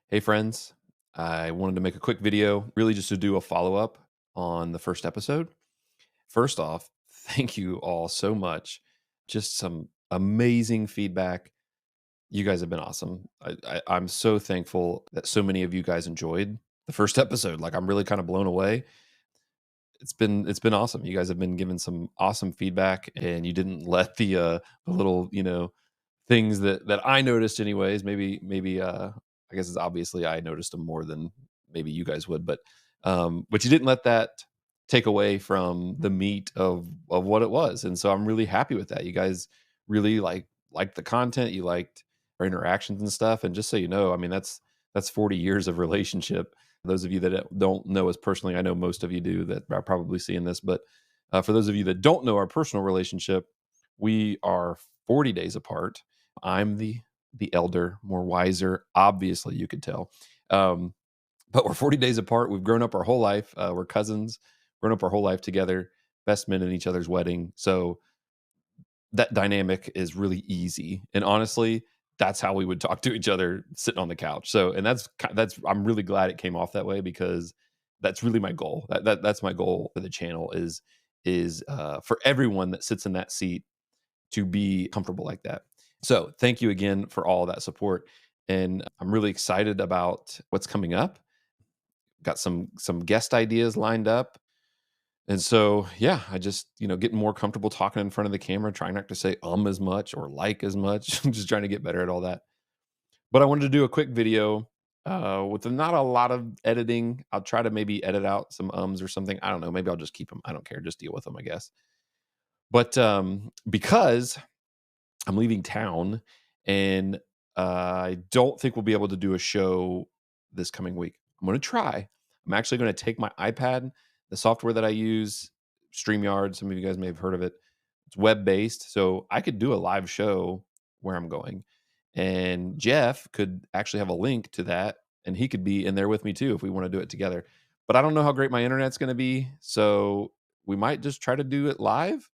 Hey, friends. I wanted to make a quick video, really just to do a follow up on the first episode. First off, thank you all so much. Just some amazing feedback. You guys have been awesome. I'm so thankful that so many of you guys enjoyed the first episode. Like, I'm really kind of blown away. It's been awesome. You guys have been giving some awesome feedback, and you didn't let the little things that I noticed anyways. Maybe I guess it's obviously I noticed them more than maybe you guys would, but you didn't let that take away from the meat of what it was. And so I'm really happy with that. You guys really liked the content, you liked our interactions and stuff. And just so you know, I mean that's 40 years of relationship. Those of you that don't know us personally, I know most of you do that are probably seeing this, but for those of you that don't know our personal relationship, we are 40 days apart. I'm the elder, more wiser. Obviously, you could tell. Um, but we're 40 days apart. We've grown up our whole life. We're cousins, grown up our whole life together, best men in each other's wedding. So that dynamic is really easy. And honestly, that's how we would talk to each other sitting on the couch. So, and that's I'm really glad it came off that way because that's really my goal. That's my goal for the channel is for everyone that sits in that seat to be comfortable like that. So thank you again for all that support. And I'm really excited about what's coming up. Got some guest ideas lined up. And so yeah, I just, getting more comfortable talking in front of the camera, trying not to say as much or like as much. I'm just trying to get better at all that. But I wanted to do a quick video with not a lot of editing. I'll try to maybe edit out some ums or something. I don't know. Maybe I'll just keep them. I don't care. Just deal with them, I guess. But because I'm leaving town, and I don't think we'll be able to do a show this coming week. I'm going to try. I'm actually going to take my iPad, the software that I use, Streamyard. Some of you guys may have heard of it. It's web based, so I could do a live show where I'm going, and Jeff could actually have a link to that, and he could be in there with me too if we want to do it together. But I don't know how great my internet's going to be, so we might just try to do it live,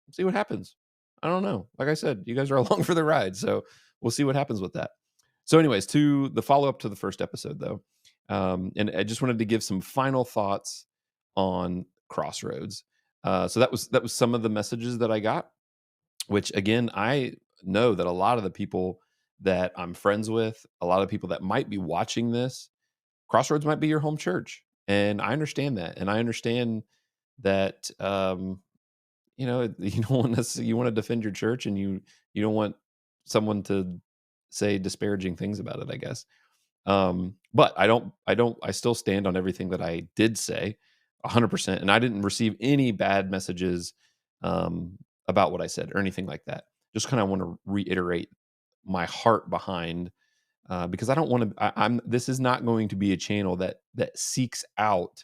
see what happens. I don't know. Like I said, you guys are along for the ride, so we'll see what happens with that. So, anyways, to the follow up to the first episode, though, and I just wanted to give some final thoughts on Crossroads. So that was some of the messages that I got. Which again, I know that a lot of the people that I'm friends with, a lot of people that might be watching this, Crossroads might be your home church, and I understand that, and I understand that. You don't want to you want to defend your church, and you don't want someone to say disparaging things about it, I guess. But I still stand on everything that I did say 100%, and I didn't receive any bad messages about what I said or anything like that. Just kind of want to reiterate my heart behind because I don't want to I'm this is not going to be a channel that seeks out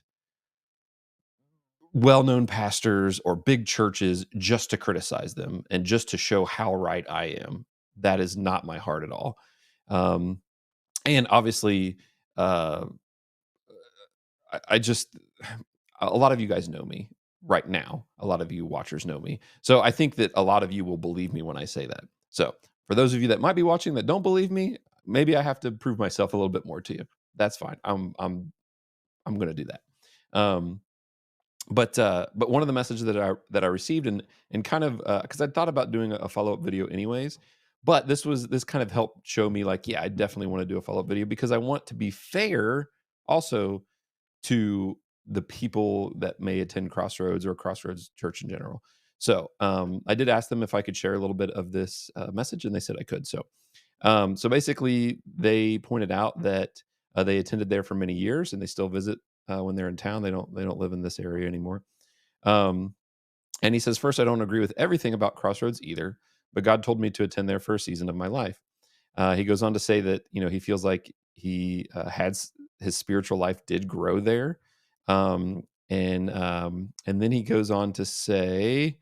well-known pastors or big churches just to criticize them and just to show how right I am. That is not my heart at all. Um, and obviously, uh, I just a lot of you guys know me right now. A lot of you watchers know me, so I think that a lot of you will believe me when I say that. So for those of you that might be watching that don't believe me, maybe I have to prove myself a little bit more to you. That's fine. I'm going to do that. Um, but one of the messages that I received and kind of because I thought about doing a follow up video anyways, but this kind of helped show me like, yeah, I definitely want to do a follow up video because I want to be fair also to the people that may attend Crossroads or Crossroads Church in general. So I did ask them if I could share a little bit of this message, and they said I could. So basically, they pointed out that they attended there for many years, and they still visit when they're in town. They don't live in this area anymore. Um, and he says, first, I don't agree with everything about Crossroads either, but God told me to attend there for a season of my life. He goes on to say that he feels like he had his spiritual life did grow there, and then he goes on to say,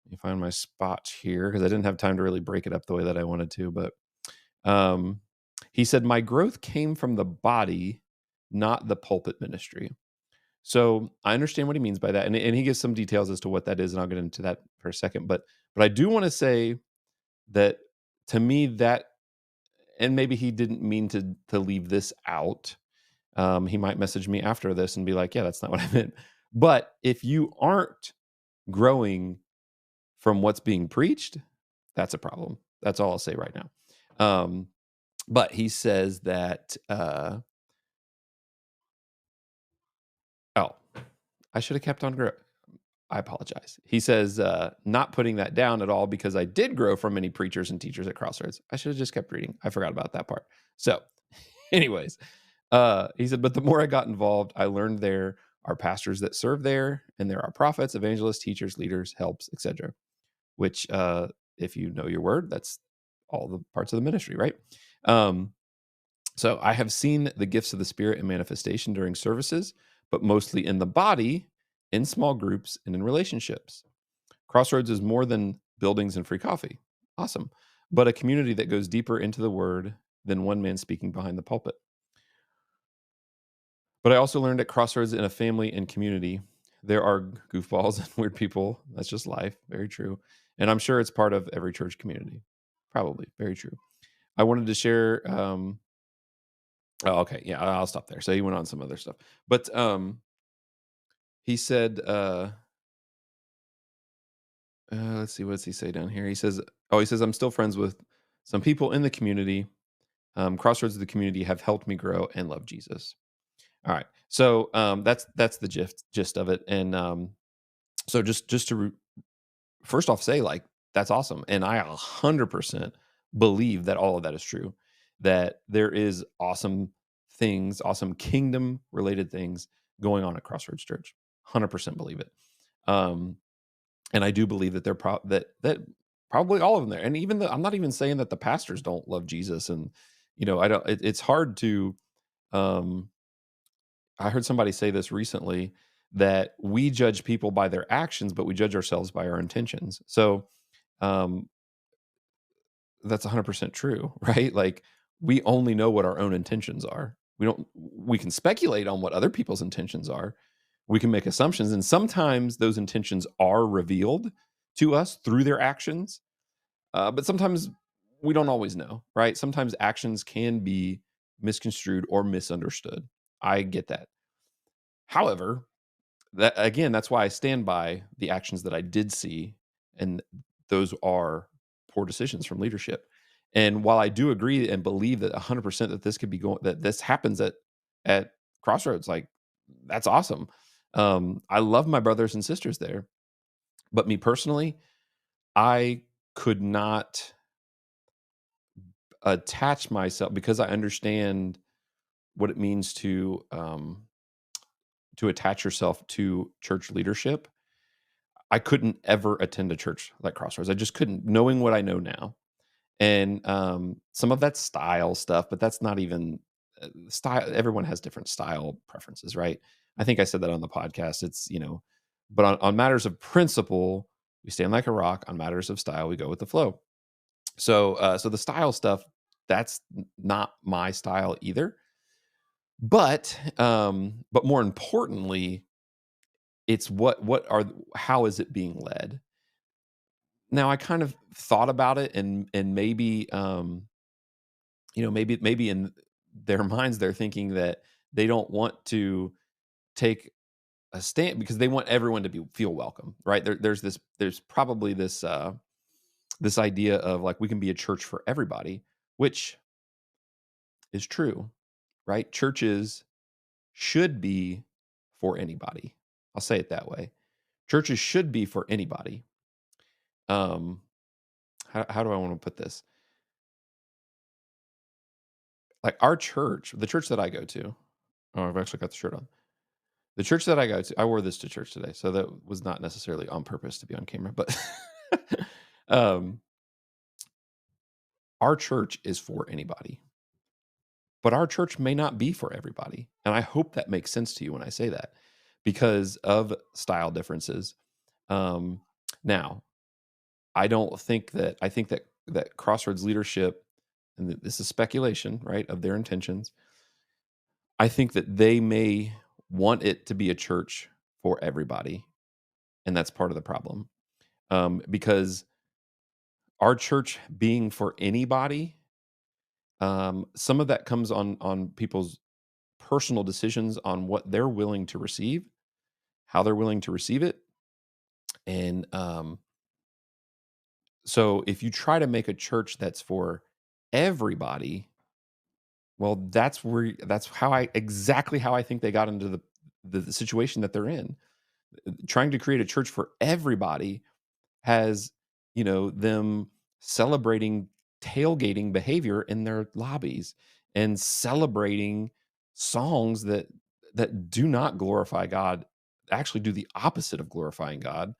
let me find my spot here because I didn't have time to really break it up the way that I wanted to, but um, he said, my growth came from the body, not the pulpit ministry. So I understand what he means by that. And he gives some details as to what that is. And I'll get into that for a second. But I do want to say that to me, that and maybe he didn't mean to leave this out. He might message me after this and be like, "Yeah, that's not what I meant." But if you aren't growing from what's being preached, that's a problem. That's all I'll say right now. Um, but he says that, oh, I should have kept on growing. I apologize. He says, not putting that down at all because I did grow from many preachers and teachers at Crossroads. I should have just kept reading. I forgot about that part. So, anyways, he said, but the more I got involved, I learned there are pastors that serve there, and there are prophets, evangelists, teachers, leaders, helps, etc. Which, if you know your word, that's all the parts of the ministry, right? Um, so I have seen the gifts of the Spirit in manifestation during services, but mostly in the body, in small groups, and in relationships. Crossroads is more than buildings and free coffee. Awesome. But a community that goes deeper into the word than one man speaking behind the pulpit. But I also learned at Crossroads in a family and community, there are goofballs and weird people. That's just life. Very true. And I'm sure it's part of every church community. Probably. Very true. I wanted to share. Oh, okay. Yeah, I'll stop there. So he went on some other stuff. But he said, let's see, what does he say down here? He says, I'm still friends with some people in the community. Crossroads of the community have helped me grow and love Jesus. All right. So that's the gist of it. And so just to first off say, like, that's awesome. And I 100% believe that all of that is true, that there is awesome things, awesome kingdom related things going on at Crossroads Church. 100% believe it. And I do believe that that probably all of them there. And even I'm not even saying that the pastors don't love Jesus. And, I don't, it's hard to, um, I heard somebody say this recently, that we judge people by their actions, but we judge ourselves by our intentions. So, um, that's 100% true, right? Like, we only know what our own intentions are. We can speculate on what other people's intentions are. We can make assumptions, and sometimes those intentions are revealed to us through their actions. But sometimes we don't always know, right? Sometimes actions can be misconstrued or misunderstood. I get that. However, that again, that's why I stand by the actions that I did see, and those are poor decisions from leadership. And while I do agree and believe that 100% that this could be going, that this happens at Crossroads, like, that's awesome. I love my brothers and sisters there, but me personally, I could not attach myself, because I understand what it means to attach yourself to church leadership. I couldn't ever attend a church like Crossroads. I just couldn't, knowing what I know now. And some of that's style stuff, but that's not even style. Everyone has different style preferences, right? I think I said that on the podcast. It's, but on matters of principle, we stand like a rock. On matters of style, we go with the flow. So the style stuff, that's not my style either. But more importantly, it's how is it being led? Now, I kind of thought about it, and maybe, maybe in their minds, they're thinking that they don't want to take a stand because they want everyone to feel welcome, right? There's probably this idea of, like, we can be a church for everybody, which is true, right? Churches should be for anybody. I'll say it that way. Churches should be for anybody. Um, how do I want to put this? Like, our church, the church that I go to, oh, I've actually got the shirt on. The church that I go to, I wore this to church today, so that was not necessarily on purpose to be on camera, but um, our church is for anybody, but our church may not be for everybody. And I hope that makes sense to you when I say that, because of style differences. Um, Now, I think that Crossroads leadership, and this is speculation, right, of their intentions. I think that they may want it to be a church for everybody, and that's part of the problem. Because our church being for anybody Some of that comes on people's personal decisions on what they're willing to receive, how they're willing to receive it, and so if you try to make a church that's for everybody, well, that's how I exactly how I think they got into the situation that they're in. Trying to create a church for everybody has, them celebrating tailgating behavior in their lobbies and celebrating songs that do not glorify God, actually do the opposite of glorifying God,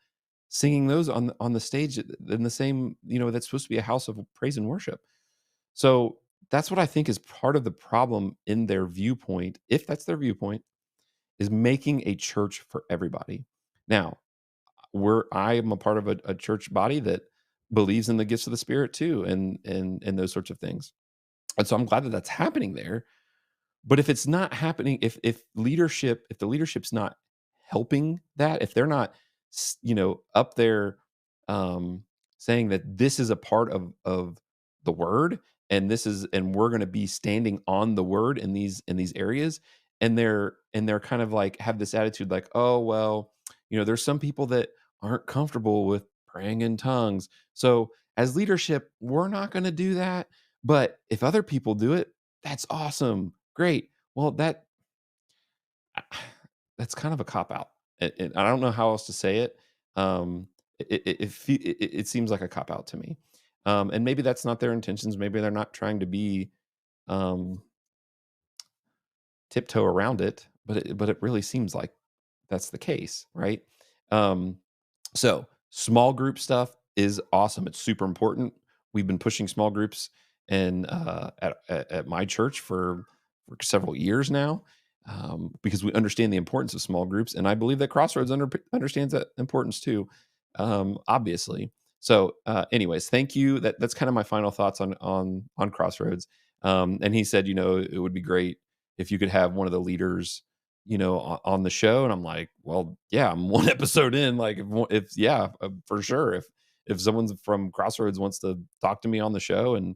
singing those on the stage in the same, that's supposed to be a house of praise and worship. So that's what I think is part of the problem in their viewpoint, if that's their viewpoint, is making a church for everybody. Now, I am a part of a church body that believes in the gifts of the Spirit too, and those sorts of things. And so I'm glad that that's happening there. But if it's not happening, if the leadership's not helping that, if they're not, up there, um, saying that this is a part of the word, and we're going to be standing on the word in these areas, and they're kind of like have this attitude like, oh well, there's some people that aren't comfortable with praying in tongues, so as leadership, we're not going to do that. But if other people do it, that's awesome. Great. Well, that's kind of a cop out, and I don't know how else to say it. It seems like a cop out to me, and maybe that's not their intentions. Maybe they're not trying to be um, tiptoe around it, but it really seems like that's the case, right? Um, so small group stuff is awesome. It's super important. We've been pushing small groups and at my church for several years now, because we understand the importance of small groups, and I believe that Crossroads understands that importance too, obviously. So, anyways, thank you. That's kind of my final thoughts on Crossroads. And he said, it would be great if you could have one of the leaders, on the show. And I'm like, well, yeah, I'm one episode in. Like, if yeah, for sure. If someone's from Crossroads wants to talk to me on the show, and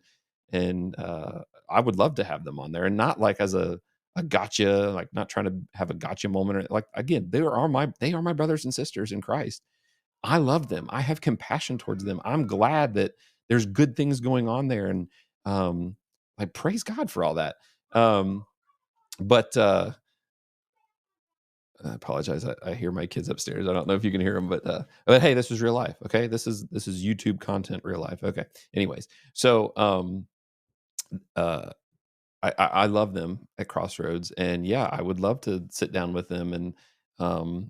I would love to have them on there, and not like as a gotcha, like not trying to have a gotcha moment. Or like, again, they are my brothers and sisters in Christ. I love them. I have compassion towards them. I'm glad that there's good things going on there, and like praise God for all that. Um, but I apologize. I hear my kids upstairs. I don't know if you can hear them, but hey, this is real life. Okay, this is YouTube content, real life. Okay. Anyways, so uh, I love them at Crossroads, and yeah, I would love to sit down with them, and um,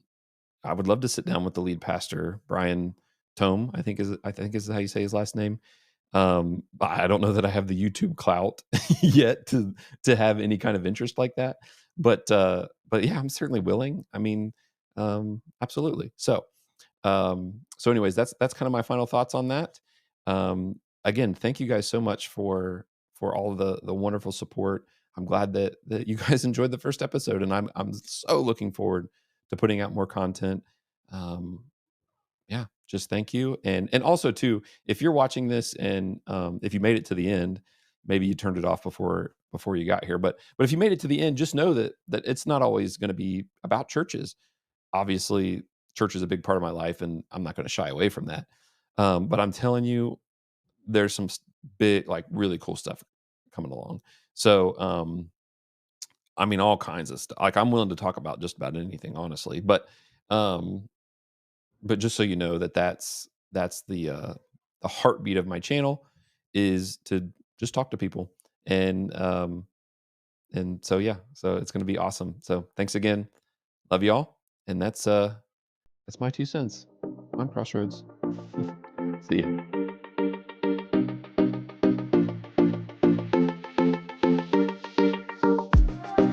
I would love to sit down with the lead pastor, Brian Tome. I think is how you say his last name. I don't know that I have the YouTube clout yet to have any kind of interest like that, but yeah, I'm certainly willing. I mean, absolutely. So anyways, that's kind of my final thoughts on that. Again, thank you guys so much for all of the wonderful support. I'm glad that you guys enjoyed the first episode, and I'm so looking forward to putting out more content. Um, yeah, just thank you. And also too, if you're watching this and if you made it to the end, maybe you turned it off before you got here, but if you made it to the end, just know that it's not always going to be about churches. Obviously, church is a big part of my life, and I'm not going to shy away from that. But I'm telling you, there's some big, like really cool stuff coming along. So, I mean, all kinds of stuff. Like, I'm willing to talk about just about anything, honestly. Um, but just so you know that's the heartbeat of my channel, is to just talk to people, and so yeah, so it's going to be awesome. So thanks again, love y'all, and that's my 2 cents on Crossroads. See ya.